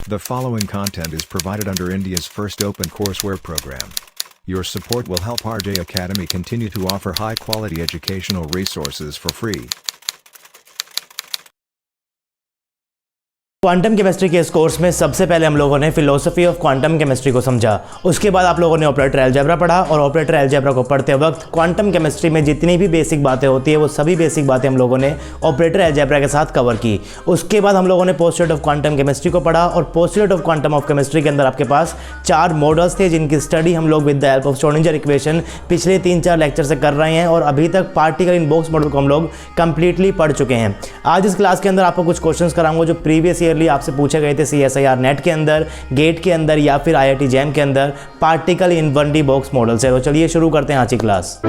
The following content is provided under India's first open courseware program. Your support will help RJ Academy continue to offer high-quality educational resources for free. Quantum chemistry के इस course में सबसे पहले हम लोगों ने philosophy of quantum chemistry को समझा। उसके बाद आप लोगों ने ऑपरेटर अलजेब्रा पढ़ा और ऑपरेटर अलजेब्रा को पढ़ते वक्त क्वांटम केमिस्ट्री में जितनी भी बेसिक बातें होती है वो सभी बेसिक बातें हम लोगों ने ऑपरेटर अलजेब्रा के साथ कवर की। उसके बाद हम लोगों ने पोस्टुलेट ऑफ क्वांटम केमिस्ट्री को पढ़ा और postulate of quantum of chemistry के अंदर आपके पास 4 मॉडल्स थे जिनकी स्टडी हम लोग with the help of Schrodinger equation पिछले 3-4 लेक्चर से कर रहे हैं और अभी तक पार्टिकल इन बॉक्स मॉडल को हम लोग कंप्लीटली पढ़ चुके हैं। आज इस क्लास के अंदर आपको कुछ क्वेश्चंस कराऊंगा जो प्रीवियस ईयरली आपसे पूछे गए थे CSIR नेट के अंदर, गेट के अंदर या फिर IIT जैम के अंदर particle in 1D box model से। तो चलिए शुरू करते हैं आज की class.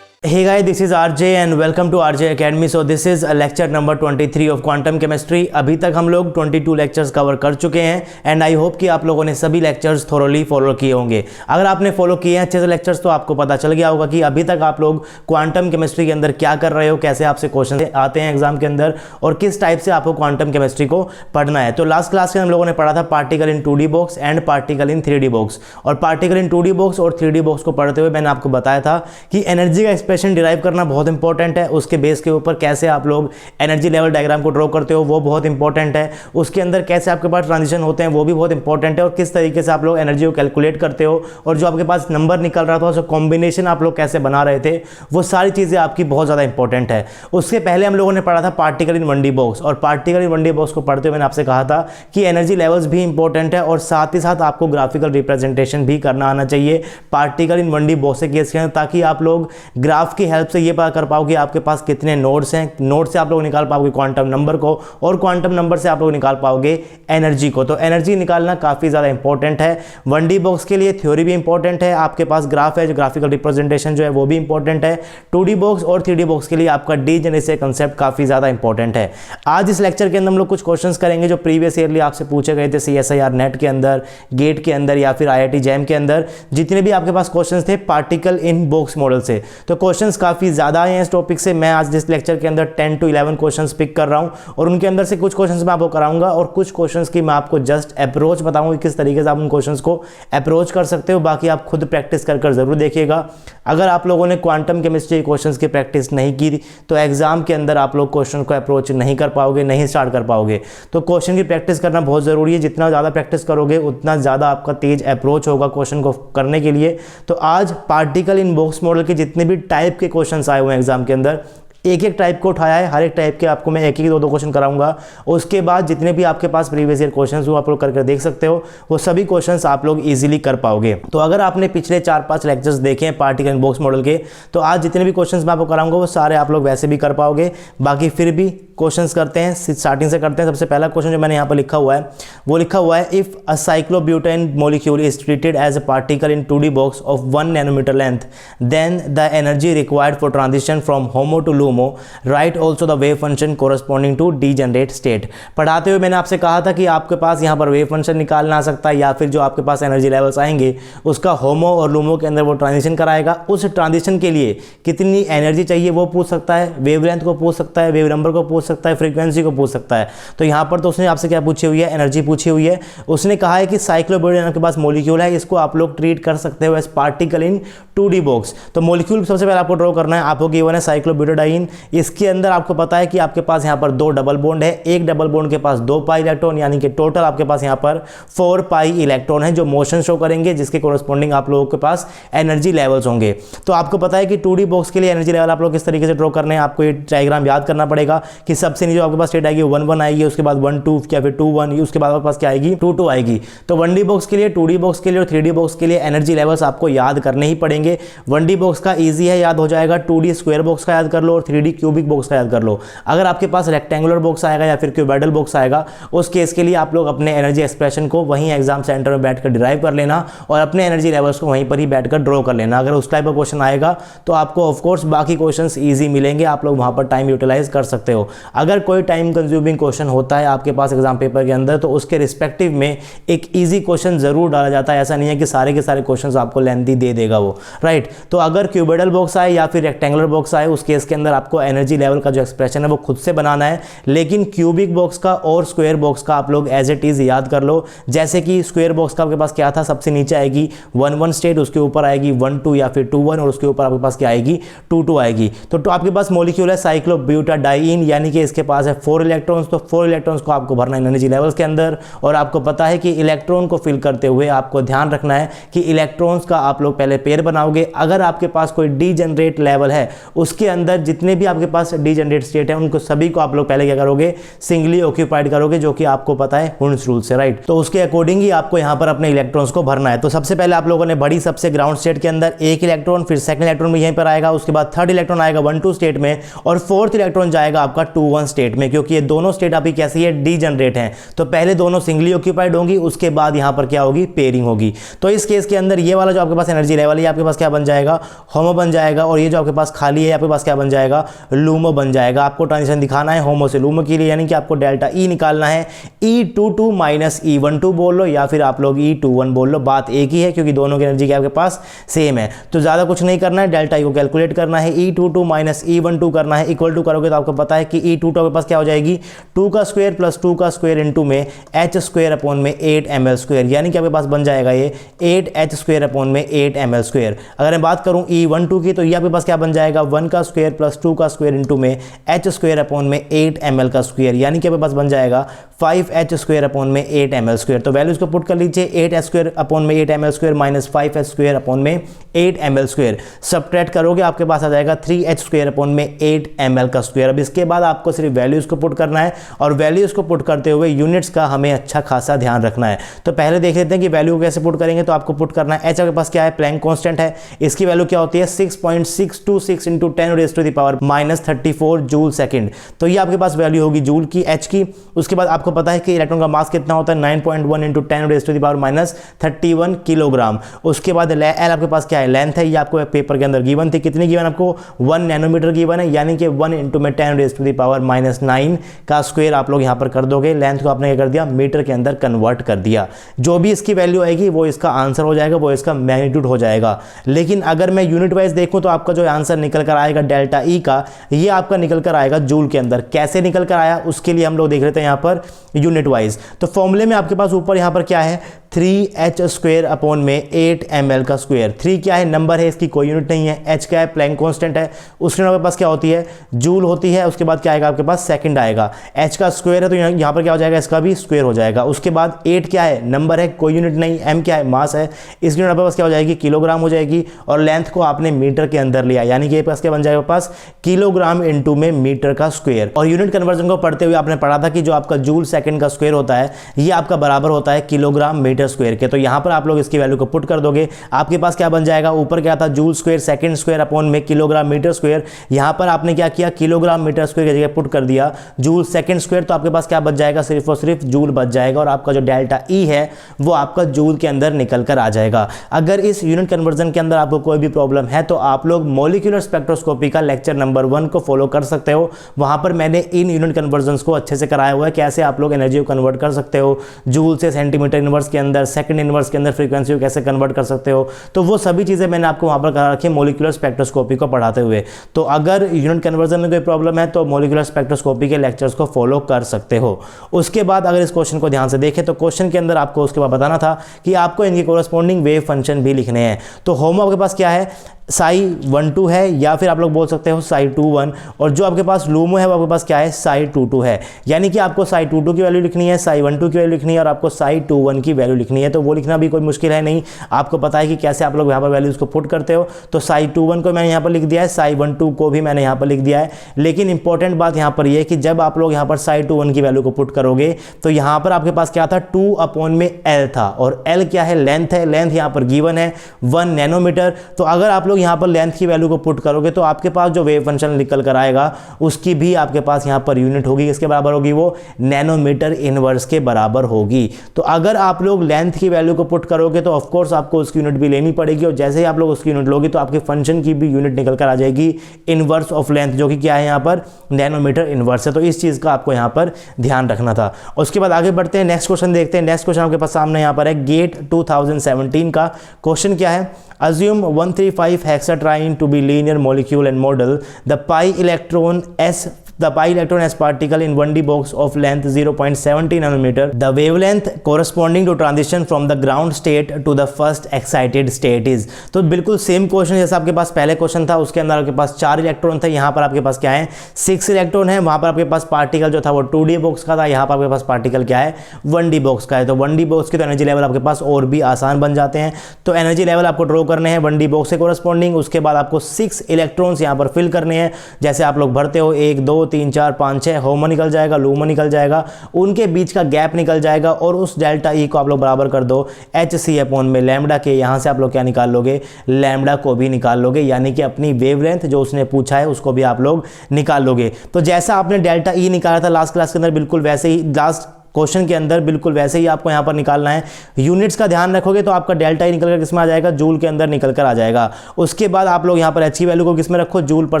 Hey guys, this is RJ and welcome to RJ Academy. So this is a lecture number 23 of quantum chemistry. अभी तक हम लोग 22 लेक्चर्स कवर कर चुके हैं एंड आई होप कि आप लोगों ने सभी लेक्चर्स थोरोली फॉलो किए होंगे। अगर आपने फॉलो किए हैं अच्छे से लेक्चर्स तो आपको पता चल गया होगा कि अभी तक आप लोग क्वांटम केमिस्ट्री के अंदर क्या कर रहे हो, कैसे आपसे क्वेश्चन आते हैं एग्जाम के अंदर और किस टाइप से आपको क्वांटम केमिस्ट्री को पढ़ना है। तो लास्ट क्लास में हम लोगों ने पढ़ा था particle in 2D box and particle in 3D box और पार्टिकल इन 2D बॉक्स और 3D बॉक्स को पढ़ते हुए मैंने आपको बताया था कि एनर्जी का एक्सप्रेशन डिराइव करना बहुत इंपॉर्टेंट है। उसके बेस के ऊपर कैसे आप लोग एनर्जी लेवल डायग्राम को ड्रॉ करते हो वो बहुत इंपॉर्टेंट है। उसके अंदर कैसे आपके पास ट्रांजिशन होते हैं वो भी बहुत इंपॉर्टेंट है और किस तरीके से आप लोग एनर्जी को कैलकुलेट करते हो और जो आपके पास नंबर निकल रहा था उसका कॉम्बिनेशन आप लोग कैसे बना रहे थे वो सारी चीज़ें आपकी बहुत ज़्यादा इंपॉर्टेंट है। उसके पहले हम लोगों ने पढ़ा था पार्टिकल इन 1D बॉक्स और पार्टिकल इन 1D बॉक्स को पढ़ते हुए मैंने आपसे कहा था कि एनर्जी लेवल्स भी इंपॉर्टेंट है और साथ ही साथ आपको ग्राफिकल रिप्रेजेंटेशन भी करना आना चाहिए पार्टिकल इन 1D बॉक्स के केस के अंदर, ताकि आप लोग ग्राफ की हेल्प से ये पता कर पाओ कि आपके पास कितने नोड्स हैं। नोड से आप लोग निकाल पाओगे क्वांटम नंबर को और क्वांटम नंबर से आप लोग निकाल पाओगे एनर्जी को। तो एनर्जी निकालना काफ़ी ज़्यादा इंपॉर्टेंट है। 1D बॉक्स के लिए थ्योरी भी इंपॉर्टेंट है, आपके पास ग्राफ है जो ग्राफिकल रिप्रेजेंटेशन जो है वो भी इंपॉर्टेंट है। 2D बॉक्स और 3D बॉक्स के लिए आपका डीजेनेरेसी कंसेप्ट काफ़ी ज़्यादा इंपॉर्टेंट है। आज इस लेक्चर के अंदर हम लोग कुछ क्वेश्चंस करेंगे जो प्रीवियस ईयरली आपसे पूछे गए थे CSIR नेट के अंदर, गेट के अंदर या फिर IIT जैम के अंदर, जितने भी आपके पास क्वेश्चंस थे पार्टिकल इन बॉक्स मॉडल से। तो क्वेश्चंस काफ़ी ज़्यादा आए हैं इस टॉपिक से। मैं आज इस लेक्चर के अंदर 10 to 11 क्वेश्चंस पिक कर रहा हूं और उनके अंदर से कुछ क्वेश्चंस मैं आपको कराऊंगा और कुछ क्वेश्चंस की मैं आपको जस्ट अप्रोच बताऊंगा कि किस तरीके से आप उन क्वेश्चंस को अप्रोच कर सकते हो। बाकी आप खुद प्रैक्टिस कर जरूर देखिएगा। अगर आप लोगों ने क्वांटम केमिस्ट्री क्वेश्चंस की प्रैक्टिस नहीं की तो एग्जाम के अंदर आप लोग क्वेश्चन को अप्रोच नहीं कर पाओगे, नहीं स्टार्ट कर पाओगे। तो क्वेश्चन की प्रैक्टिस करना बहुत ज़रूरी है। जितना ज़्यादा प्रैक्टिस करोगे उतना ज़्यादा आपका तेज अप्रोच होगा क्वेश्चन को करने के लिए। तो आज पार्टिकल इन बॉक्स मॉडल के जितने भी टाइप के क्वेश्चन आए हुए हैं एग्जाम के अंदर, एक एक टाइप को उठाया है। हर एक टाइप के आपको मैं एक 2 क्वेश्चन कराऊंगा। उसके बाद जितने भी आपके पास प्रीवियस ईयर क्वेश्चंस वो आप लोग करके देख सकते हो, वो सभी क्वेश्चंस आप लोग इजीली कर पाओगे। तो अगर आपने पिछले 4-5 लेक्चर्स देखे हैं पार्टिकल इन बॉक्स मॉडल के, तो आज जितने भी क्वेश्चंस मैं आपको कराऊंगा वो सारे आप लोग वैसे भी कर पाओगे। बाकी फिर भी क्वेश्चंस करते हैं, स्टार्टिंग से करते हैं। सबसे पहला क्वेश्चन जो मैंने यहाँ पर लिखा हुआ है वो लिखा हुआ है, if a cyclobutane molecule is treated as a particle in 2D box of 1 nanometre length, then the energy required for transition from HOMO to LUMO, right also the wave function corresponding to degenerate state. पढ़ाते हुए मैंने आपसे कहा था कि आपके पास यहाँ पर वेव फंक्शन निकालना आ सकता है या फिर जो आपके पास एनर्जी लेवल्स आएंगे उसका होमो और लूमो के अंदर वो ट्रांजिशन कराएगा। उस ट्रांजिशन के लिए कितनी एनर्जी चाहिए वो पूछ सकता है, वेवलेंथ को पूछ सकता है, वेव नंबर को पूछ सकता है, फ्रीक्वेंसी को पूछ सकता है। तो यहाँ पर तो उसने आपसे क्या पूछी हुई है, एनर्जी पूछी हुई है। उसने कहा है कि साइक्लोब्यूटेन आपके पास मॉलिक्यूल है, इसको आप लोग ट्रीट कर सकते हो as particle in 2D box. तो मॉलिक्यूल सबसे पहले आपको ड्रॉ करना है। आपको गिवन है साइक्लोब्यूटेडाइन, इसके अंदर आपको पता है कि आपके पास यहाँ पर 2 डबल बॉन्ड है, एक डबल बॉन्ड के पास 2 पाई इलेक्ट्रॉन, यानी कि टोटल आपके पास यहाँ पर 4 पाई इलेक्ट्रॉन है जो मोशन शो करेंगे, जिसके कोरस्पॉन्डिंग आप लोगों के पास एनर्जी लेवल्स होंगे। तो आपको पता है कि 2D बॉक्स के लिए एनर्जी लेवल आप लोग किस तरीके से ड्रॉ करने हैं। आपको ये डायग्राम याद करना पड़ेगा कि सबसे नीचे आपके पास स्टेट आएगी 1-1 आएगी, उसके बाद 1-2 या फिर 2-1, उसके बाद आपके पास क्या आएगी 2-2 आएगी। तो 1D बॉक्स के लिए, 2D बॉक्स के लिए और 3D बॉक्स के लिए एनर्जी लेवल्स आपको याद करने ही पड़ेंगे। 1D बॉक्स का ईजी है, याद हो जाएगा। 2D स्क्वायर बॉक्स का याद कर लो और 3D क्यूबिक बॉक्स का याद कर लो। अगर आपके पास रेक्टेंगुलर बॉक्स आएगा या फिर क्यूबॉइडल बॉक्स आएगा, उस केस के लिए आप लोग अपने एनर्जी एक्सप्रेशन को वहीं एग्जाम सेंटर में बैठकर डिराइव कर लेना और अपने एनर्जी लेवल्स को वहीं पर ही बैठकर ड्रॉ कर लेना। अगर उस टाइप का क्वेश्चन आएगा तो आपको ऑफकोर्स बाकी क्वेश्चंस ईजी मिलेंगे, आप लोग वहां पर टाइम यूटिलाइज कर सकते हो। अगर कोई टाइम कंज्यूमिंग क्वेश्चन होता है आपके पास एग्जाम पेपर के अंदर, तो उसके रिस्पेक्टिव में एक ईजी क्वेश्चन जरूर डाला जाता है। ऐसा नहीं है कि सारे के सारे क्वेश्चंस आपको लेंथी दे देगा वो, राइट। तो अगर क्यूबॉइडल बॉक्स आए या फिर रेक्टेंगुलर बॉक्स आए, उस केस के अंदर आपको एनर्जी लेवल का जो एक्सप्रेशन है वो खुद से बनाना है। लेकिन क्यूबिक बॉक्स का और स्क्वायर बॉक्स का आप लोग एज इट इज याद कर लो। जैसे कि स्क्वायर बॉक्स का आपके पास क्या था, सबसे नीचे आएगी 1 1 स्टेट, उसके ऊपर आएगी 1 2 या फिर 2 1 और उसके ऊपर आपके पास क्या आएगी 2 2 आएगी। तो आपके पास मॉलिक्यूल है साइक्लोब्यूटाडाइइन, यानी कि इसके पास है 4 इलेक्ट्रॉन्स। तो 4 इलेक्ट्रॉन्स को आपको भरना है एनर्जी लेवल्स के अंदर। और आपको पता है कि इलेक्ट्रॉन को फिल करते हुए आपको ध्यान रखना है कि इलेक्ट्रॉन्स का आप लोग पहले पेयर बनाओगे। अगर आपके पास कोई डीजनरेट लेवल है, उसके अंदर जितने भी आपके पास डीजनरेट स्टेट है, उनको सभी को आप लोग पहले क्या करोगे, सिंगली ऑक्यूपाइड करोगे, जो कि आपको पता है हुंस रूल से, राइट। तो उसके अकॉर्डिंग ही आपको यहां पर अपने इलेक्ट्रॉन्स को भरना है। तो सबसे पहले आप लोगों ने बड़ी सबसे ग्राउंड स्टेट के अंदर एक इलेक्ट्रॉन, फिर सेकंड इलेक्ट्रॉन भी यहीं पर आएगा, उसके बाद थर्ड इलेक्ट्रॉन आएगा 1 2 स्टेट में, और फोर्थ इलेक्ट्रॉन जाएगा आपका 2 1 स्टेट में, क्योंकि ये दोनों स्टेट आपकी कैसी है, डीजनरेट हैं। तो पहले दोनों सिंगली ऑक्यूपाइड होंगी, उसके बाद यहां पर क्या होगी, पेयरिंग होगी। तो इस केस के अंदर ये वाला जो आपके पास एनर्जी लेवल है, आपके पास क्या बन जाएगा, होमो बन जाएगा। और ये जो आपके पास खाली है, आपके पास क्या बन जाएगा, लूमो बन जाएगा। आपको ट्रांजिशन दिखाना है होमो से लूमो के लिए, यानी कि आपको डेल्टा ई निकालना है। E22 माइनस E12 बोल लो या फिर आप लोग E21 बोल लो, बात एक ही है, क्योंकि दोनों की एनर्जी आपके पास सेम है। तो ज्यादा कुछ नहीं करना है, डेल्टा ई को कैलकुलेट करना है। E22 माइनस E12 करना है, इक्वल टू करोगे तो आपको पता है कि E22 आपके पास क्या हो जाएगी, 2 का स्क्वायर प्लस 2 का स्क्वायर इंटू में h स्क्वायर अपॉन में 8 ml स्क्वायर, यानी कि आपके पास बन जाएगा ये 8h स्क्वायर अपॉन में 8 ml स्क्वायर। अगर मैं बात करूं E12 की, तो ये आपके पास क्या बन जाएगा, 1 का स्क्वायर प्लस 2 का स्क्वायर इंटू में h स्क्वायर अपॉन में 8 ml का स्क्वायर, यानी कि आपके पास बन जाएगा 5h स्क्वायर अपॉन में 8 ml स्क्वायर। तो वैल्यूज को पुट कर लीजिए, 8h स्क्वायर अपॉन में 8 ml square minus 5h square upon में 8 ml स्क्वायर, सब्ट्रैक्ट करोगे आपके पास आ जाएगा 3h स्क्वायर अपॉन में 8 ml का स्क्वायर। अब इसके बाद आपको सिर्फ वैल्यूज को पुट करना है, और वैल्यूज को पुट करते हुए यूनिट्स का हमें अच्छा खासा ध्यान रखना है। तो पहले देख लेते हैं कि वैल्यू को कैसे पुट करेंगे। तो आपको पुट करना है, h आपके पास क्या है, प्लैंक कांस्टेंट है, इसकी वैल्यू क्या होती है 6.626 into 10 raise to the power -34 joule second. तो ये आपके पास वैल्यू होगी जूल की, h की। उसके बाद आपको पता है कि इलेक्ट्रॉन का मास कितना होता है, 9.1 into 10 raise to the power -31 kilogram. उसके बाद एल आपके पास क्या है, लेंथ है, ये आपको पेपर के अंदर गिवन थी, कितनी गिवन आपको 1 नैनोमीटर गिवन है, यानी कि 1 इंटू में 10 रेज़ टू द पावर -9 का स्क्वायर आप लोग यहाँ पर कर दोगे। लेंथ को आपने क्या कर दिया, मीटर के अंदर कन्वर्ट कर दिया। जो भी इसकी वैल्यू आएगी वो इसका आंसर हो जाएगा, वो इसका मैग्नीट्यूड हो जाएगा। लेकिन अगर मैं यूनिट वाइज देखूं तो आपका जो आंसर निकल कर आएगा डेल्टा ई का, ये आपका निकल कर आएगा जूल के अंदर। कैसे निकल कर आया उसके लिए हम लोग देख लेते हैं यहाँ पर यूनिट वाइज। तो फॉर्मूले में आपके पास ऊपर यहाँ पर क्या है, 3h स्क्वायर अपॉन में 8 ml का स्क्वायर। 3 क्या है, नंबर है, इसकी कोई यूनिट नहीं है। h क्या है, प्लैंक कांस्टेंट है, उसके आपके पास क्या होती है, जूल होती है। उसके बाद क्या आएगा आपके पास, सेकंड आएगा। h का स्क्वायर है तो यहाँ पर क्या हो जाएगा, इसका भी स्क्वायर हो जाएगा। उसके बाद 8 क्या है, नंबर है, कोई यूनिट नहीं। m क्या है, मास है, इसकी यूनिट आपके पास क्या हो जाएगी, किलोग्राम हो जाएगी। और लेंथ को आपने मीटर के अंदर लिया, यानी कि पास क्या बन जाएगा पास, किलोग्राम इंटू में मीटर का स्क्वायर। और यूनिट कन्वर्जन को पढ़ते हुए आपने पढ़ा था कि जो आपका जूल सेकंड का स्क्वायर होता है, ये आपका बराबर होता है किलोग्राम मीटर स्क्वायर के। तो यहां पर आप लोग इसकी वैल्यू को पुट कर दोगे, आपके पास क्या बन जाएगा, ऊपर क्या था, joule square second square upon में किलोग्राम मीटर स्क्वायर। यहां पर आपने क्या किया, किलोग्राम मीटर स्क्वायर की जगह पुट कर दिया जूल सेकंड स्क्वायर। तो आपके पास क्या बच जाएगा, सिर्फ और सिर्फ जूल बच जाएगा, और आपका जो डेल्टा ई है वो आपका जूल के अंदर निकल कर आ जाएगा। अगर इस यूनिट कन्वर्जन के अंदर आपको कोई भी प्रॉब्लम है तो आप लोग मॉलिक्यूलर स्पेक्ट्रोस्कोपी का लेक्चर नंबर 1 को फॉलो कर सकते हो। वहां पर मैंने इन यूनिट कन्वर्जन्स को अच्छे से कराया हुआ है, कैसे आप लोग एनर्जी को कन्वर्ट कर सकते हो, जूल से सेंटीमीटर इनवर्स के अंदर, सेकंड इनवर्स के अंदर फ्रीक्वेंसी को कैसे कन्वर्ट कर सकते हो। तो वो सभी चीजें मैंने आपको वहां पर करा रखी है मॉलिक्यूलर स्पेक्ट्रोस्कोपी को पढ़ाते हुए। तो अगर यूनिट कन्वर्जन में कोई प्रॉब्लम है तो मॉलिक्यूलर स्पेक्ट्रोस्कोपी के लेक्चर्स को फॉलो कर सकते हो। उसके बाद अगर इस क्वेश्चन को ध्यान से देखें तो क्वेश्चन के अंदर आपको उसके बाद बताना था कि आपको इनके कोरस्पॉन्डिंग वेव फंक्शन भी लिखने हैं। तो होमो आपके पास क्या है, साई 1 2 है, या फिर आप लोग बोल सकते हो साई 2 1, और जो आपके पास लूमो है वो आपके पास क्या है, साई 2 2 है। यानी कि आपको साई 2 2 की वैल्यू लिखनी है, साई 1 2 की वैल्यू लिखनी है, और आपको साई 2 1 की वैल्यू लिखनी है, तो वो लिखना भी कोई मुश्किल है नहीं, आपको पता है कि कैसे आप लोग यहाँ पर वैल्यूज़ को पुट करते हो। तो psi21 को मैंने यहाँ पर लिख दिया है, psi12 को भी मैंने यहाँ पर लिख दिया है। लेकिन इंपॉर्टेंट बात यहाँ पर ये है कि जब आप लोग यहाँ पर psi21 की वैल्यू को पुट करोगे तो यहाँ पर आपके पास क्या था, 2/L था, और L क्या है, लेंथ है। लेंथ यहाँ पर गिवन है 1 नैनोमीटर। तो अगर आप लोग यहाँ पर लेंथ की वैल्यू को पुट करोगे तो आपके पास जो वेव फंक्शन निकल कर आएगा उसकी भी आपके पास यहाँ पर यूनिट होगी, इसके बराबर होगी, वो नैनोमीटर इनवर्स के बराबर होगी। तो अगर आप लोग लेंथ की वैल्यू को पुट करोगे तो ऑफकोर्स आपको उसकी यूनिट भी लेनी पड़ेगी, और जैसे ही आप लोग उसकी यूनिट लोगे तो आपके फंक्शन की भी यूनिट निकल कर आ जाएगी इनवर्स ऑफ लेंथ, जो कि क्या है यहाँ पर नैनोमीटर इनवर्स है। तो इस चीज़ का आपको यहाँ पर ध्यान रखना था। उसके बाद आगे बढ़ते हैं, नेक्स्ट क्वेश्चन देखते हैं। नेक्स्ट क्वेश्चन आपके पास सामने यहाँ पर है, गेट 2017 का क्वेश्चन क्या है, assume 135 hexatriene to be linear molecule and model the pi electron s particle in 1D box of length 0.70 nanometer, the wavelength corresponding to transition from the ground state to the first excited state is। तो बिल्कुल same question जैसा आपके पास पहले question था, उसके अंदर आपके पास 4 electron थे, यहाँ पर आपके पास क्या है, 6 इलेक्ट्रॉन है। वहाँ पर आपके पास पार्टिकल जो था वो 2D बॉक्स का था, यहाँ पर आपके पास पार्टिकल क्या है, 1D बॉक्स का है। तो 1D बॉक्स के तो एनर्जी लेवल आपके पास और भी आसान बन जाते हैं। तो एनर्जी लेवल आपको ड्रॉ करने हैं 1D बॉक्स से कोरस्पॉन्डिंग, उसके बाद आपको 6 इलेक्ट्रॉन्स यहाँ पर फिल करने हैं। जैसे आप लोग भरते हो 1 2 3 4 5 6 होमो निकल जाएगा, लूमो निकल जाएगा, उनके बीच का गैप निकल जाएगा, और उस डेल्टा ई को आप लोग बराबर कर दो HC में लैम्डा के। यहाँ से आप लोग क्या निकाल लोगे, लैम्डा को भी निकाल लोगे, यानी कि अपनी वेवलेंथ जो उसने पूछा है उसको भी आप लोग निकाल लोगे। तो जैसा आपने डेल्टा ई निकाला था लास्ट क्लास के अंदर, बिल्कुल वैसे ही लास्ट क्वेश्चन के अंदर बिल्कुल वैसे ही आपको यहाँ पर निकालना है। यूनिट्स का ध्यान रखोगे तो आपका डेल्टा ई निकल कर किस में आ जाएगा, जूल के अंदर निकल कर आ जाएगा। उसके बाद आप लोग यहाँ पर एच की वैल्यू को किस में रखो, जूल पर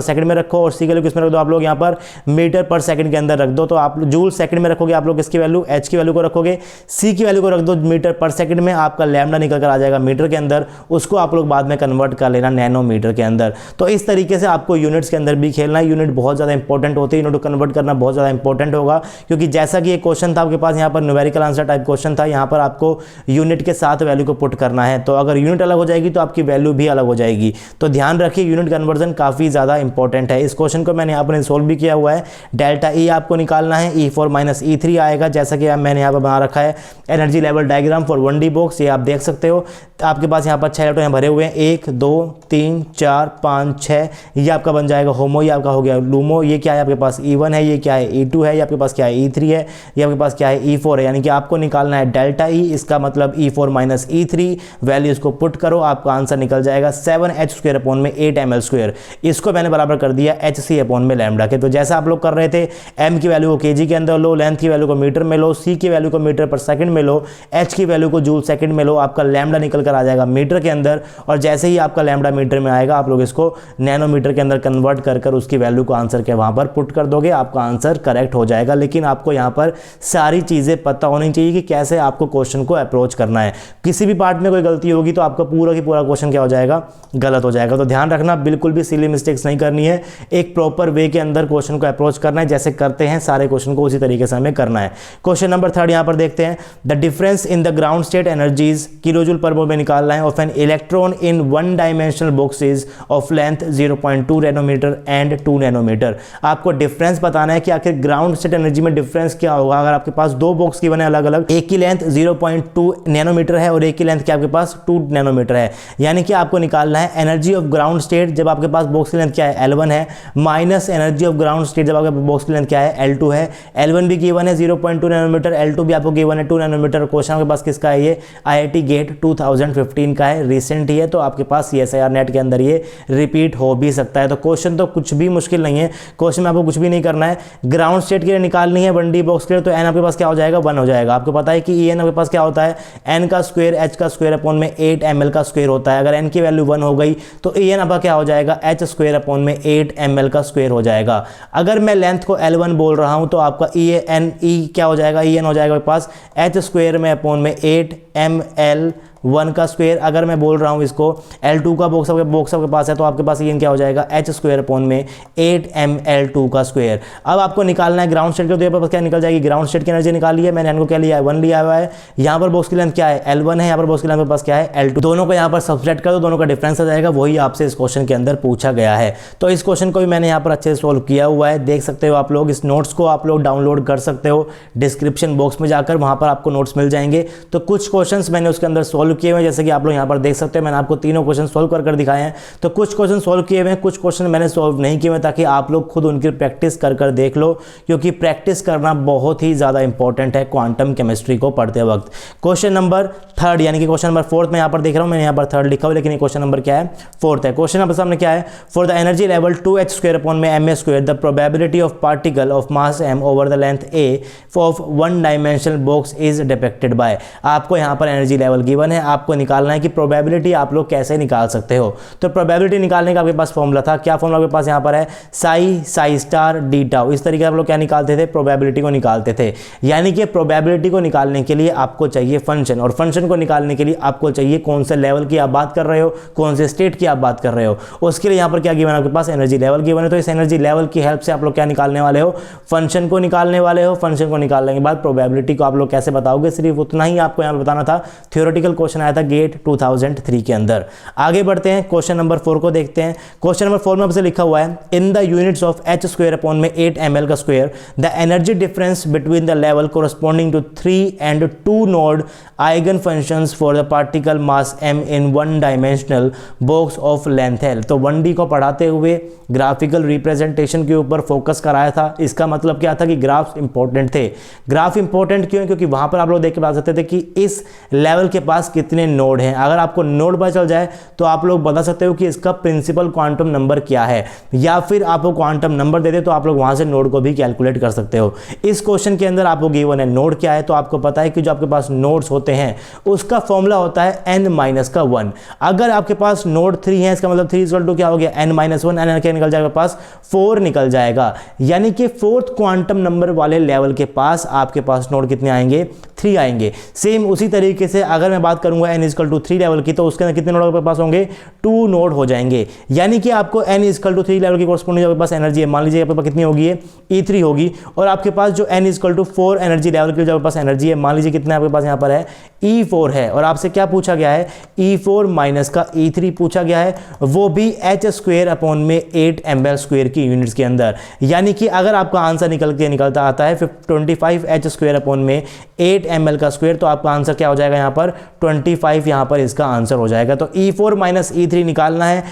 सेकंड में रखो, और सी की वैल्यू किस में रख दो, आप लोग यहाँ पर मीटर पर सेकंड के अंदर रख दो। तो आप जूल सेकंड में रखोगे, आप लोग इसकी वैल्यू एच की वैल्यू को रखोगे, सी की वैल्यू को रख दो मीटर पर सेकंड में, आपका लैम्डा निकल कर आ जाएगा मीटर के अंदर, उसको आप लोग बाद में कन्वर्ट कर लेना नैनोमीटर के अंदर। तो इस तरीके से आपको यूनिट्स के अंदर भी खेलना है। यूनिट बहुत ज़्यादा इंपॉर्टेंट होती है, यूनिट को कन्वर्ट करना बहुत ज़्यादा इंपॉर्टेंट होगा, क्योंकि जैसा कि एक क्वेश्चन था आपके पास यहाँ पर न्यूमेरिकल आंसर टाइप क्वेश्चन था, यहाँ पर आपको यूनिट के साथ वैल्यू को पुट करना है। तो अगर यूनिट अलग हो जाएगी तो आपकी वैल्यू भी अलग हो जाएगी। तो ध्यान रखिए, यूनिट कन्वर्जन काफ़ी ज़्यादा इंपॉर्टेंट है। इस क्वेश्चन को मैंने यहाँ पर सोल्व भी किया हुआ है। डेल्टा ई आपको निकालना है, E4 - E3 आएगा, जैसा कि मैंने यहाँ पर बना रखा है energy level diagram for 1D box, ये आप देख सकते हो। आपके पास यहाँ पर 6 इलेक्ट्रॉन भरे हुए हैं, 1 2 3 4 5 6, ये आपका बन जाएगा होमो, ये आपका हो गया लूमो। ये क्या है आपके पास, E1 है, ये क्या है E2 है, ये आपके पास क्या है E3 है, ये आपके पास क्या है E4 है। यानी कि आपको निकालना है डेल्टा ई, इसका मतलब E4 - E3, वैल्यूज को पुट करो, आपका आंसर निकल जाएगा 7h² में 8ml²। इसको मैंने बराबर कर दिया HC में लैम्डा के। तो जैसा आप लोग कर रहे थे, m की वैल्यू को kg के अंदर लो, लेंथ की वैल्यू को मीटर में लो, c की वैल्यू को मीटर पर सेकंड में लो, h की वैल्यू को जूल सेकंड में लो, आपका लैम्डा निकल कर आ जाएगा मीटर के अंदर। और जैसे ही आपका लैम्डा मीटर में आएगा, आप लोग इसको नैनोमीटर के अंदर कन्वर्ट कर उसकी वैल्यू को आंसर के वहां पर पुट कर दोगे, आपका आंसर करेक्ट हो जाएगा। लेकिन आपको यहाँ पर सारी चीजें पता होनी चाहिए कि कैसे आपको क्वेश्चन को अप्रोच करना है। किसी भी पार्ट में कोई गलती होगी तो आपका पूरा की पूरा क्वेश्चन क्या हो जाएगा, गलत हो जाएगा। तो ध्यान रखना, बिल्कुल भी सिली मिस्टेक्स नहीं करनी है, एक प्रॉपर वे के अंदर क्वेश्चन को अप्रोच करना है। जैसे करते हैं सारे क्वेश्चन को उसी तरीके से हमें करना है। क्वेश्चन नंबर 3 यहाँ पर देखते हैं, the difference in the ground state energies kilojoule per mole में निकालना है of an electron in 1 dimensional boxes of length 0.2 nanometre and 2 nanometre. आपको डिफरेंस बताना है कि आखिर ग्राउंड स्टेट एनर्जी में डिफरेंस क्या होगा। अगर आपके पास 2 बॉक्स की बने अलग अलग, एक की लेंथ 0.2 नैनोमीटर है और एक की लेंथ क्या आपके पास 2 नैनोमीटर है, यानी कि आपको निकालना है एनर्जी ऑफ ग्राउंड स्टेट जब आपके पास बॉक्स की लेंथ क्या है L1 है, minus energy of ground state जब आपके बॉक्स की लेंथ क्या है L2 है। L1 भी गिवन है 0.2 नैनोमीटर, L2 भी आपको गिवन है 2 नैनोमीटर। क्वेश्चन आपके पास किसका है, ये IIT गेट 2015 का है, रिसेंट ही है। तो आपके पास CSIR नेट के अंदर ये रिपीट हो भी सकता है। तो क्वेश्चन तो कुछ भी मुश्किल नहीं है, क्वेश्चन में आपको कुछ भी नहीं करना है। ग्राउंड स्टेट के लिए निकालनी है 1D बॉक्स के लिए, तो n आपके पास क्या हो जाएगा, 1 हो जाएगा। आपको पता है कि En आपके पास क्या होता है, n का स्क्वायर h का स्क्वायर अपॉन में 8 ml का स्क्वायर होता है। अगर n की वैल्यू 1 हो गई तो En आपका क्या हो जाएगा, h स्क्वायर अपॉन में 8 ml का स्क्वायर हो जाएगा। अगर मैं लेंथ को L1 बोल रहा हूं तो आपका En क्या हो जाएगा, En हो जाएगा आपके पास h स्क्वायर में अपॉन में 8 ml 1 का स्क्वायर। अगर मैं बोल रहा हूँ इसको L2 का बॉक्स आपके पास है तो आपके पास ये क्या हो जाएगा h स्क्वायर अपॉन में 8mL2 का स्क्वायर। अब आपको निकालना है ग्राउंड स्टेट के, तो यहाँ पर क्या निकल जाएगी, ग्राउंड स्टेट की एनर्जी निकाली है मैंने, इनको क्या लिया है 1 लिया हुआ है। यहाँ पर बॉक्स की लेंथ क्या है L1 है, यहाँ पर बॉक्स की लेंथ पास क्या है L2। दोनों को यहाँ पर सब्सट्रैक्ट कर दो, दोनों का डिफरेंस आ जाएगा, वही आपसे इस क्वेश्चन के अंदर पूछा गया है। तो इस क्वेश्चन को भी मैंने यहाँ पर अच्छे से सोल्व किया हुआ है, देख सकते हो आप लोग। इस नोट्स को आप लोग डाउनलोड कर सकते हो डिस्क्रिप्शन बॉक्स में जाकर, वहाँ पर आपको नोट्स मिल जाएंगे। तो कुछ क्वेश्चंस मैंने उसके अंदर सोल्व किए हुए हैं, जैसे कि आप लोग यहाँ पर देख सकते हो मैंने आपको तीनों क्वेश्चन सोल्व कर दिखाए हैं। तो कुछ क्वेश्चन सोल्व किए हुए हैं, कुछ क्वेश्चन मैंने सोल्व नहीं किए हुए, ताकि आप लोग खुद उनकी प्रैक्टिस कर देख लो, क्योंकि प्रैक्टिस करना बहुत ही ज़्यादा इंपॉर्टेंट है क्वांटम केमिस्ट्री को पढ़ते वक्त। क्वेश्चन नंबर 3 यानी कि क्वेश्चन नंबर 4 में यहाँ पर देख रहा हूँ, मैंने यहाँ पर 3 लिखा हुआ, लेकिन क्वेश्चन नंबर क्या है 4 है। क्वेश्चन नंबर सामने क्या है, for the energy level 2h square upon में ma square the probability of particle of mass m over the length a of 1 dimensional box is depicted bye. आपको यहाँ पर एनर्जी लेवल गिवन है, आपको निकालना है कि प्रोबेबिलिटी आप लोग कैसे निकाल सकते हो। तो प्रोबेबिलिटी निकालने का आपके पास फॉर्मूला था, क्या फॉर्मूला आपके पास यहाँ पर है, साई स्टार डी टाउ। इस तरीके से आप लोग क्या निकालते थे, प्रोबेबिलिटी को निकालते थे। यानी कि प्रोबेबिलिटी को निकालने के लिए आपको चाहिए फंक्शन, और फंक्शन को निकालने के लिए आपको चाहिए कौन से लेवल की आप बात कर रहे हो, कौन से स्टेट की आप बात कर रहे हो। उसके लिए यहाँ पर क्या गिवन है आपके पास, एनर्जी लेवल गिवन है। तो इस एनर्जी लेवल की हेल्प से आप लोग क्या निकालने वाले हो, फंक्शन को निकालने वाले हो। फंक्शन को निकालने के बाद प्रोबेबिलिटी को आप लोग कैसे बताओगे, सिर्फ उतना ही आपको यहाँ पर बताना था। थ्योरेटिकल क्वेश्चन आया था गेट 2003 के अंदर। आगे बढ़ते हैं, क्वेश्चन नंबर 4 को देखते हैं। क्वेश्चन नंबर 4 में आपसे लिखा हुआ है, in the units of h square upon में 8ml का square the energy difference between the level corresponding to 3 and 2 node eigen functions for the particle mass m in 1 dimensional box of length l। तो 1D को पढ़ाते हुए graphical representation के ऊपर focus कराया था। इसका मतलब क्या था कि ग्राफ्स इंपॉर्टेंट थे। ग्राफ इंपॉर्टेंट क्यों, क्योंकि वहां पर आप लोग देख के बता सकते थे कि इस लेवल के पास कितने नोड हैं। अगर आपको नोड पता चल जाए तो आप लोग बता सकते हो कि इसका प्रिंसिपल क्वांटम नंबर क्या है, या फिर आपको क्वांटम नंबर दे दे तो आप लोग वहां से नोड को भी कैलकुलेट कर सकते हो। इस क्वेश्चन के अंदर आपको गिवन है नोड क्या है, तो आपको पता है कि जो आपके पास नोड्स होते हैं उसका फॉर्मूला होता है n-1। अगर आपके पास नोड 3 है, इसका मतलब 3 क्या हो गया n-1, n क्या निकल जाएगा पास 4 निकल जाएगा। यानी कि 4th क्वांटम नंबर वाले लेवल के पास आपके पास नोड कितने आएंगे, 3 आएंगे। सेम उसी तरीके से अगर मैं बात करूंगा n=3 लेवल की, तो उसके अंदर कितने नोड आपके पास होंगे, 2 नोड हो जाएंगे। यानी कि आपको n=3 लेवल की कोरस्पॉन्डिंग आपके पास एनर्जी है, मान लीजिए आपके पास कितनी होगी, E3 होगी। और आपके पास जो n=4 एनर्जी लेवल की जो आपके पास एनर्जी है, मान लीजिए कितना आपके पास यहाँ पर है, E4 है। और आपसे क्या पूछा गया है, E4 माइनस का E3 पूछा गया है, वो भी h स्क्वायर अपॉन में 8ml स्क्वायर की यूनिट्स के अंदर। यानी कि अगर आपका आंसर निकलता आता है 25h स्क्वायर अपॉन में 8ml का स्क्वायर, तो आपका आंसर क्या हो जाएगा यहाँ पर 25, यहाँ पर इसका आंसर हो जाएगा। तो E4 माइनस E3 निकालना है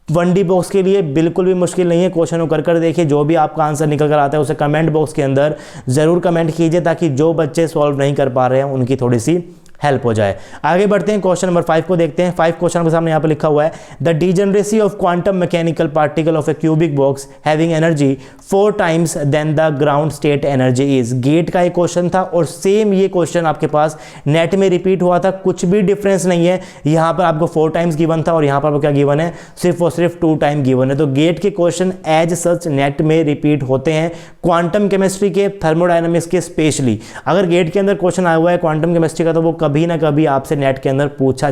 1D बॉक्स के लिए, बिल्कुल भी मुश्किल नहीं है। क्वेश्चन को कर देखिए, जो भी आपका आंसर निकल कर आता है उसे कमेंट बॉक्स के अंदर जरूर कमेंट कीजिए, ताकि जो बच्चे सॉल्व नहीं कर पा रहे हैं उनकी थोड़ी सी हेल्प हो जाए। आगे बढ़ते हैं, क्वेश्चन नंबर 5 को देखते हैं। 5 क्वेश्चन के सामने यहाँ पर लिखा हुआ है, the degeneracy of quantum mechanical particle of a cubic box having energy 4 times than the ground state energy is. GATE का एक क्वेश्चन था और सेम ये क्वेश्चन आपके पास नेट में रिपीट हुआ था, कुछ भी डिफरेंस नहीं है। यहाँ पर आपको 4 टाइम्स गिवन था और यहाँ पर क्या गिवन है, सिर्फ और सिर्फ 2 टाइम गिवन है। तो गेट के क्वेश्चन एज सच नेट में रिपीट होते हैं, क्वांटम केमिस्ट्री के, थर्मोडायनामिक्स के स्पेशली। अगर गेट के अंदर क्वेश्चन आया हुआ है क्वांटम केमिस्ट्री का, तो वो कभी ना कभी आपसे नेट के अंदर पूछा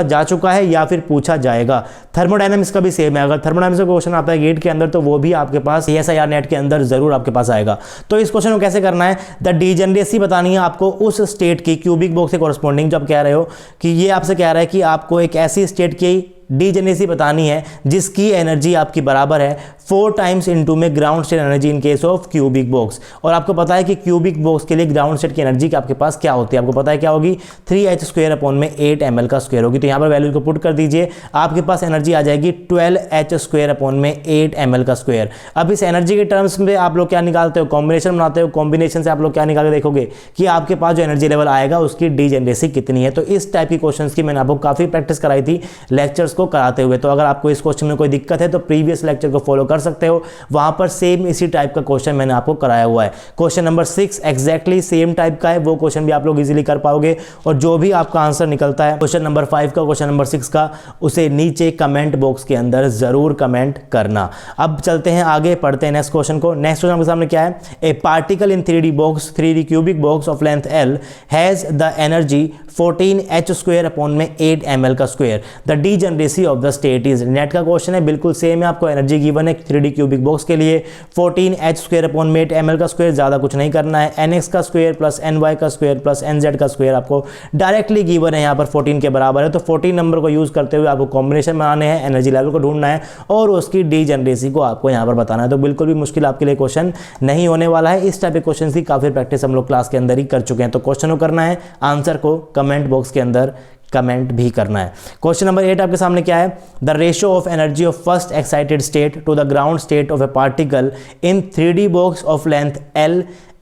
जा चुका है या फिर पूछा जाएगा। थर्मोडायनामिक्स का भी सेम है, अगर थर्मोडायनामिक्स का क्वेश्चन आता है गेट के अंदर, तो वो भी आपके पास CSIR नेट के अंदर जरूर आपके पास आएगा। तो इस क्वेश्चन को कैसे करना है, द डीजनरेसी बतानी है आपको उस स्टेट की क्यूबिक बॉक्स से कॉरस्पॉन्डिंग। जब कह रहे हो कि ये आपसे कह रहा है कि आपको एक ऐसी स्टेट की डीजनरेसी बतानी है जिसकी एनर्जी आपकी बराबर है 4 टाइम्स इनटू में ground state energy in case of cubic box. और आपको पता है कि क्यूबिक बॉक्स के लिए ग्राउंड स्टेट की एनर्जी आपके पास क्या होती है, आपको पता है क्या होगी, 3h स्क्वायर अपॉन में 8ml का स्क्वायर होगी। तो यहाँ पर वैल्यू को पुट कर दीजिए, आपके पास एनर्जी आ जाएगी 12h स्क्वायर अपॉन में 8ml का स्क्वायर। अब इस एनर्जी के टर्म्स में आप लोग क्या निकालते हो, कॉम्बिनेशन बनाते हो, कॉम्बिनेशन से आप लोग क्या निकाल के देखोगे कि आपके पास जो एनर्जी लेवल आएगा उसकी डीजनरेसी कितनी है। तो इस टाइप की क्वेश्चन की मैंने आपको काफी प्रैक्टिस कराई थी लेक्चर्स लेक्चर्स को कराते हुए। तो अगर आपको इस क्वेश्चन में कोई दिक्कत है तो प्रीवियस लेक्चर को फॉलो कर सकते हो, वहां पर सेम इसी टाइप का क्वेश्चन मैंने आपको कराया हुआ है। Question number 6 exactly same type का है, वो क्वेश्चन भी आप लोग इजीली कर पाओगे। और जो भी आपका आंसर निकलता है क्वेश्चन नंबर 5 का, क्वेश्चन नंबर 6 का, उसे नीचे कमेंट बॉक्स के अंदर जरूर कमेंट करना। अब चलते हैं आगे, पढ़ते हैं नेक्स्ट क्वेश्चन को। नेक्स्ट क्वेश्चन आपके सामने क्या है? ए particle in 3D box, 3D cubic box of length L has the energy 14h² upon में 8 ml का square. The degeneracy of the state is. Net का क्वेश्चन है, बिल्कुल सेम है, आपको एनर्जी गिवन है 3D क्यूबिक बॉक्स के लिए 14h² अपॉन में 8 ml का स्क्वायर, ज्यादा कुछ नहीं करना है। nx का स्क्वायर प्लस ny का स्क्वायर प्लस nz का स्क्वायर आपको डायरेक्टली गिवन है, यहाँ पर 14 के बराबर है। तो 14 नंबर को यूज करते हुए आपको कॉम्बिनेशन बनाने हैं, एनर्जी लेवल को ढूंढना है और उसकी डीजनरेसी को आपको यहाँ पर बताना है। तो बिल्कुल भी मुश्किल आपके लिए क्वेश्चन नहीं होने वाला है। इस टाइप के क्वेश्चन की काफी प्रैक्टिस हम लोग क्लास के अंदर ही कर चुके हैं। तो क्वेश्चन को करना है, आंसर को कमेंट बॉक्स के अंदर कमेंट भी करना है। क्वेश्चन नंबर 8 आपके सामने क्या है? The ratio of energy of first excited state to the ground state of a particle in 3D box of length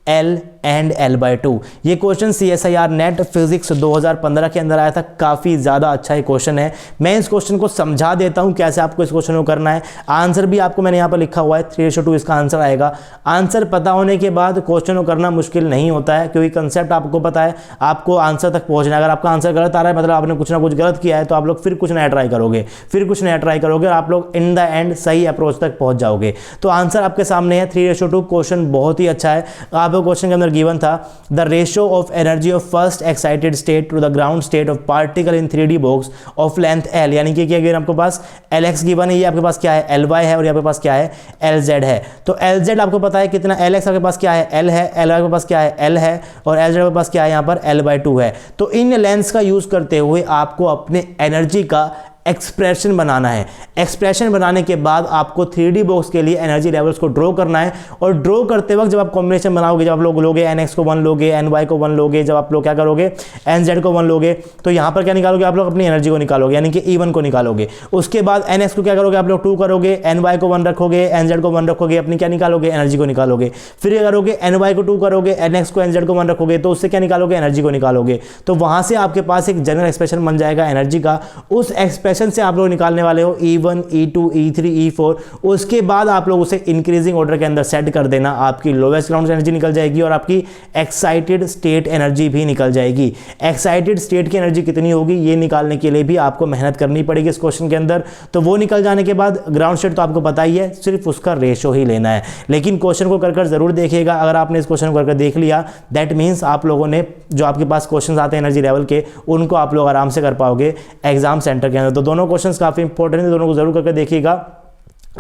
L and L/2। ये क्वेश्चन CSIR नेट फिजिक्स 2015 के अंदर आया था, काफ़ी ज़्यादा अच्छा ये क्वेश्चन है। मैं इस क्वेश्चन को समझा देता हूँ कैसे आपको इस क्वेश्चन को करना है। आंसर भी आपको मैंने यहाँ पर लिखा हुआ है, 3:2 इसका आंसर आएगा। आंसर पता होने के बाद क्वेश्चन को करना मुश्किल नहीं होता है, क्योंकि कंसेप्ट आपको पता है, आपको आंसर तक पहुँचना है। अगर आपका आंसर गलत आ रहा है मतलब आपने कुछ ना कुछ गलत किया है, तो आप लोग फिर कुछ नया ट्राई करोगे, फिर कुछ नया ट्राई करोगे और आप लोग इन द एंड सही अप्रोच तक पहुँच जाओगे। तो आंसर आपके सामने है 3:2। क्वेश्चन बहुत ही अच्छा है। आपको क्वेश्चन के अंदर गिवन था the ratio of energy of first excited state to the ground state of particle in 3D box of length L, यानी कि क्या गिवन आपके पास Lx गिवन है, ये आपके पास क्या है Ly है और आपके पास क्या है Lz है। तो Lz आपको पता है कितना, Lx आपके पास क्या है L है, Ly आपके पास क्या है L है और Lz आपके पास क्या है यहाँ पर L/2 है। तो इन लेंस का यूज करते हुए आपको अपने एनर्जी का एक्सप्रेशन बनाना है। एक्सप्रेशन बनाने के बाद आपको 3D बॉक्स के लिए एनर्जी लेवल्स को ड्रॉ करना है। और ड्रॉ करते वक्त जब आप कॉम्बिनेशन बनाओगे, जब आप लोग लोगे nx को 1 लोगे, ny को 1 लोगे, जब आप लोग क्या करोगे nz को 1 लोगे, तो यहाँ पर क्या निकालोगे आप लोग? अपनी एनर्जी को निकालोगे, यानी कि E1 को निकालोगे। उसके बाद nx को क्या करोगे आप लोग? 2 करोगे, ny को 1 रखोगे, nz को 1 रखोगे, अपनी क्या निकालोगे? एनर्जी को निकालोगे। फिर क्या करोगे? ny को 2 करोगे, nx को nz को 1 रखोगे, तो उससे क्या निकालोगे? एनर्जी को निकालोगे। तो वहां से आपके पास एक जनरल एक्सप्रेशन बन जाएगा एनर्जी का। उस एक्सप्रेशन से आप लोग निकालने वाले हो E1, E2, E3, E4। उसके बाद आप लोग उसे इंक्रीजिंग ऑर्डर के अंदर सेट कर देना। आपकी लोवेस्ट ग्राउंड एनर्जी निकल जाएगी और आपकी एक्साइटेड स्टेट एनर्जी भी निकल जाएगी। एक्साइटेड स्टेट की एनर्जी कितनी होगी ये निकालने के लिए भी आपको मेहनत करनी पड़ेगी इस क्वेश्चन के अंदर। तो वो निकल जाने के बाद ग्राउंड स्टेट तो आपको पता ही है, सिर्फ उसका रेशो ही लेना है। लेकिन क्वेश्चन को कर जरूर देखिएगा। अगर आपने इस क्वेश्चन को कर देख लिया, दैट मीन्स आप लोगों ने जो आपके पास क्वेश्चन आते हैं एनर्जी लेवल के, उनको आप लोग आराम से कर पाओगे एग्जाम सेंटर के अंदर। तो दोनों क्वेश्चन काफी इंपॉर्टेंट है, दोनों को जरूर करके देखिएगा,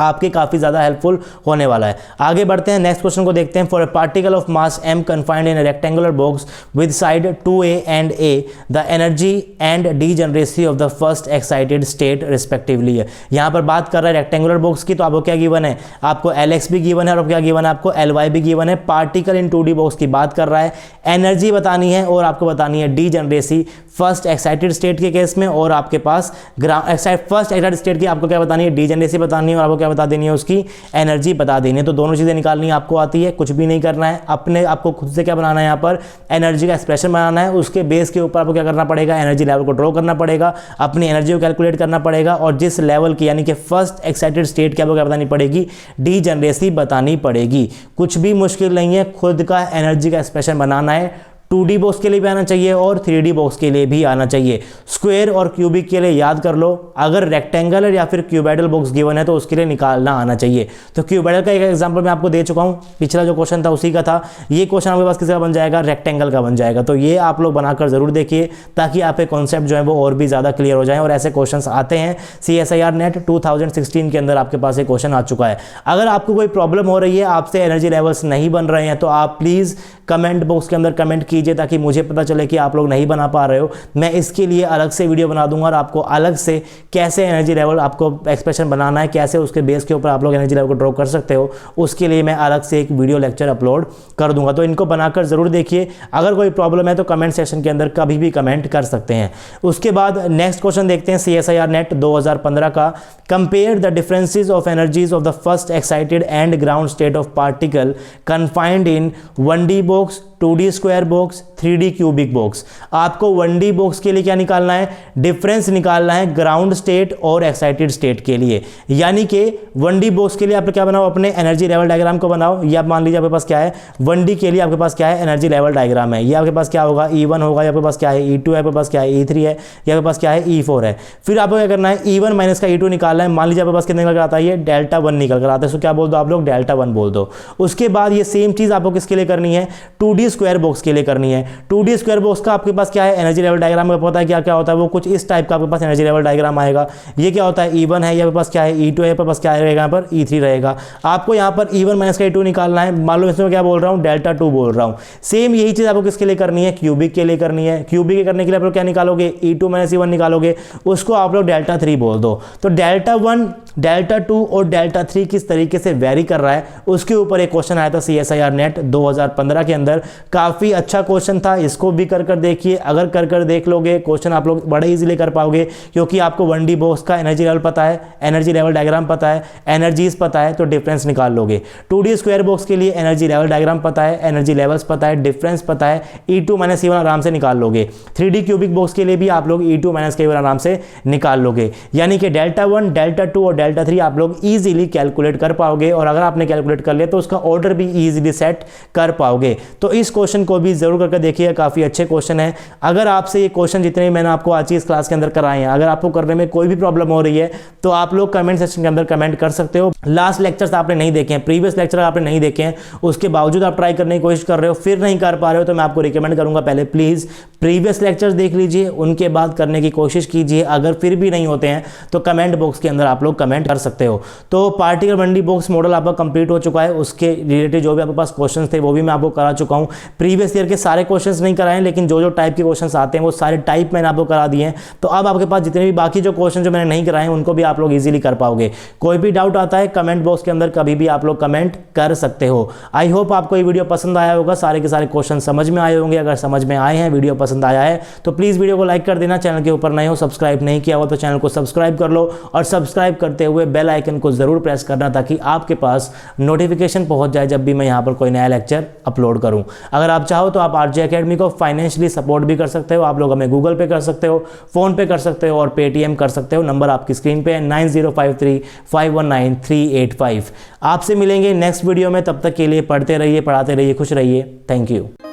आपके काफी ज्यादा हेल्पफुल होने वाला है। आगे बढ़ते हैं, नेक्स्ट क्वेश्चन को देखते हैं। For a particle of mass m confined in a rectangular box with side 2a and a, the energy and degeneracy of the first excited state respectively है। यहाँ पर बात कर रहा है रेक्टेंगुलर बॉक्स की, तो आपको क्या गिवन है? आपको Lx भी गिवन है और क्या गिवन है? आपको Ly भी गिवन है। पार्टिकल इन 2D बॉक्स की बात कर रहा है, एनर्जी बतानी है और आपको बतानी है डीजनरेसी फर्स्ट एक्साइटेड स्टेट के केस में, और आपके पास फर्स्ट एक्साइटेड स्टेट की आपको क्या बतानी है? डीजनरेसी बतानी है और आपको क्या बता देनी है? उसकी एनर्जी बता देनी है। तो दोनों चीजें निकालनी आपको आती है, कुछ भी नहीं करना है। अपने आपको खुद से क्या बनाना है? यहाँ पर एनर्जी का एक्सप्रेशन बनाना है। उसके बेस के ऊपर आपको क्या करना पड़ेगा? एनर्जी लेवल को ड्रॉ करना पड़ेगा, अपनी एनर्जी को कैलकुलेट करना पड़ेगा और जिस लेवल की यानी कि फर्स्ट एक्साइटेड स्टेट की आपको क्या बतानी पड़ेगी? डीजनरेसी बतानी पड़ेगी। कुछ भी मुश्किल नहीं है, खुद का एनर्जी का एक्सप्रेशन बनाना है। 2D बॉक्स के लिए भी आना चाहिए और 3D बॉक्स के लिए भी आना चाहिए। स्क्वायर और क्यूबिक के लिए याद कर लो, अगर रेक्टेंगुलर या फिर क्यूबैडल बॉक्स गिवन है तो उसके लिए निकालना आना चाहिए। तो क्यूबैडल का एक एग्जांपल मैं आपको दे चुका हूं, पिछला जो क्वेश्चन था उसी का था। ये क्वेश्चन आपके पास किसका बन जाएगा? रेक्टेंगल का बन जाएगा। तो ये आप लोग बनाकर जरूर देखिए, ताकि आपके कॉन्सेप्ट जो है वो और भी ज्यादा क्लियर हो जाए। और ऐसे क्वेश्चन आते हैं CSIR नेट 2016 के अंदर आपके पास एक क्वेश्चन आ चुका है। अगर आपको कोई प्रॉब्लम हो रही है, आपसे एनर्जी लेवल्स नहीं बन रहे हैं, तो आप प्लीज कमेंट बॉक्स के अंदर कमेंट कीजिए, ताकि मुझे पता चले कि आप लोग नहीं बना पा रहे हो। मैं इसके लिए अलग से वीडियो बना दूंगा और आपको अलग से कैसे एनर्जी लेवल आपको एक्सप्रेशन बनाना है, कैसे उसके बेस के ऊपर आप लोग एनर्जी लेवल को ड्रॉ कर सकते हो, उसके लिए मैं अलग से एक वीडियो लेक्चर अपलोड कर दूंगा। तो इनको बनाकर जरूर देखिए। अगर कोई प्रॉब्लम है तो कमेंट सेक्शन के अंदर कभी भी कमेंट कर सकते हैं। उसके बाद नेक्स्ट क्वेश्चन देखते हैं CSIR नेट 2015 का। Compare the differences of energies of the first excited and ground state of particle confined in 1D box, 2D square box, 3D cubic box. आपको 1D बॉक्स के लिए क्या निकालना है, डिफरेंस निकालना है ग्राउंड स्टेट और एक्साइटेड स्टेट के लिए। यानी कि 1D बॉक्स के लिए आप क्या बनाओ, अपने एनर्जी लेवल डायग्राम को बनाओ। ये आप मान लीजिए आपके पास क्या है, 1D के लिए आपके पास क्या है, एनर्जी लेवल डायग्राम है। ये आपके पास क्या होगा, E1 होगा, आपके पास क्या है, E2 है, आपके पास क्या है, E3 है, या आपके पास क्या है, E4 है। फिर आपको क्या करना है, E1 माइनस का E2 निकालना है। मान लीजिए आपके पास कितने निकल कर आता है, ये डेल्टा 1 निकल कर आता है। सो क्या बोल दो आप लोग, डेल्टा 1 बोल दो। उसके बाद ये सेम चीज आपको किसके लिए करनी है, 2D स्क्वायर बॉक्स के लिए करनी है। 2D स्क्वायर बॉक्स का आपके पास क्या है, एनर्जी लेवल डायग्राम में पता है क्या क्या होता है, वो कुछ इस टाइप का आपके पास एनर्जी लेवल डायग्राम आएगा। ये क्या होता है, E1 है, आपके पास क्या है, E2 है, आपके पास क्या रहेगा, यहाँ पर E3 रहेगा। आपको यहाँ पर E1 माइनस का E2 निकालना है। मान लो इसमें क्या बोल रहा हूँ, डेल्टा 2 बोल रहा हूँ। सेम यही चीज आपको किसके लिए करनी है, क्यूबिक के लिए करनी है। क्यूबिक के करने के लिए आप लोग क्या निकालोगे, E2 माइनस E1 निकालोगे, उसको आप लोग डेल्टा 3 बोल दो। तो डेल्टा 1, डेल्टा 2 और डेल्टा 3 किस तरीके से वेरी कर रहा है, उसके ऊपर एक क्वेश्चन आया था CSIR नेट 2015 के अंदर। काफी अच्छा क्वेश्चन था, इसको भी कर देखिए। अगर कर देख लोगे क्वेश्चन आप लोग बड़े इजीली कर पाओगे, क्योंकि आपको 1D बॉक्स का एनर्जी लेवल पता है, एनर्जी लेवल डायग्राम पता है, एनर्जीज पता है, तो डिफरेंस निकाल लोगे। 2D स्क्वायर बॉक्स के लिए एनर्जी लेवल डायग्राम पता है, एनर्जी लेवल्स पता है, डिफरेंस पता है, E2 माइनस E1 आराम से निकाल लोगे। 3D क्यूबिक बॉक्स के लिए भी आप लोग E2 माइनस E1 आराम से निकाल लोगे। यानी कि डेल्टा 1, डेल्टा 2 और डेल्टा 3 आप लोग इजीली कैलकुलेट कर पाओगे, और अगर आपने कैलकुलेट कर लिया तो उसका ऑर्डर भी इजीली सेट कर पाओगे। तो इस क्वेश्चन को भी जरूर करके देखिए, काफी अच्छे क्वेश्चन है। अगर आपसे ये क्वेश्चन जितने मैंने आपको आज इस क्लास के अंदर कराए हैं, अगर आपको करने में कोई भी प्रॉब्लम हो रही है तो आप लोग कमेंट सेक्शन के अंदर कमेंट कर सकते हो। लास्ट लेक्चर्स आपने नहीं देखे हैं, प्रीवियस लेक्चर आपने नहीं देखे हैं, उसके बावजूद आप ट्राई करने की कोशिश कर रहे हो, फिर नहीं कर पा रहे हो, तो मैं आपको रिकमेंड करूंगा पहले प्लीज प्रीवियस लेक्चर्स देख लीजिए, उनके बाद करने की कोशिश कीजिए। अगर फिर भी नहीं होते हैं तो कमेंट बॉक्स के अंदर आप लोग कमेंट कर सकते हो। तो पार्टिकल 1D बॉक्स मॉडल आपका कंप्लीट हो चुका है, उसके रिलेटेड जो भी आपके पास क्वेश्चंस थे वो भी मैं आपको करा चुका हूं। प्रीवियस ईयर के सारे क्वेश्चंस नहीं कराए, लेकिन जो जो टाइप के क्वेश्चंस आते हैं वो सारे टाइप मैंने आपको करा दिए हैं। तो अब आपके पास जितने भी बाकी जो क्वेश्चन जो मैंने नहीं कराए हैं उनको भी आप लोग इजीली कर पाओगे। कोई भी डाउट आता है कमेंट बॉक्स के अंदर कभी भी आप लोग कमेंट कर सकते हो। आई होप आपको ये वीडियो पसंद आया होगा, सारे के सारे क्वेश्चन समझ में आए होंगे। अगर समझ में आए हैं, वीडियो पसंद आया है, तो प्लीज वीडियो को लाइक कर देना। चैनल के ऊपर नए हो, सब्सक्राइब नहीं किया हो तो चैनल को सब्सक्राइब कर लो, और सब्सक्राइब करते हुए बेल आइकन को जरूर प्रेस करना, ताकि आपके पास नोटिफिकेशन पहुंच जाए जब भी मैं यहाँ पर कोई नया लेक्चर अपलोड करूँ। अगर आप चाहो तो आप RJ Academy को फाइनेंशियली सपोर्ट भी कर सकते हो। आप लोग हमें गूगल पे कर सकते हो, फोन पे कर सकते हो, और पेटीएम कर सकते हो। नंबर आपकी स्क्रीन पे है 9053519385। आपसे मिलेंगे नेक्स्ट वीडियो में, तब तक के लिए पढ़ते रहिए, पढ़ाते रहिए, खुश रहिए। Thank you.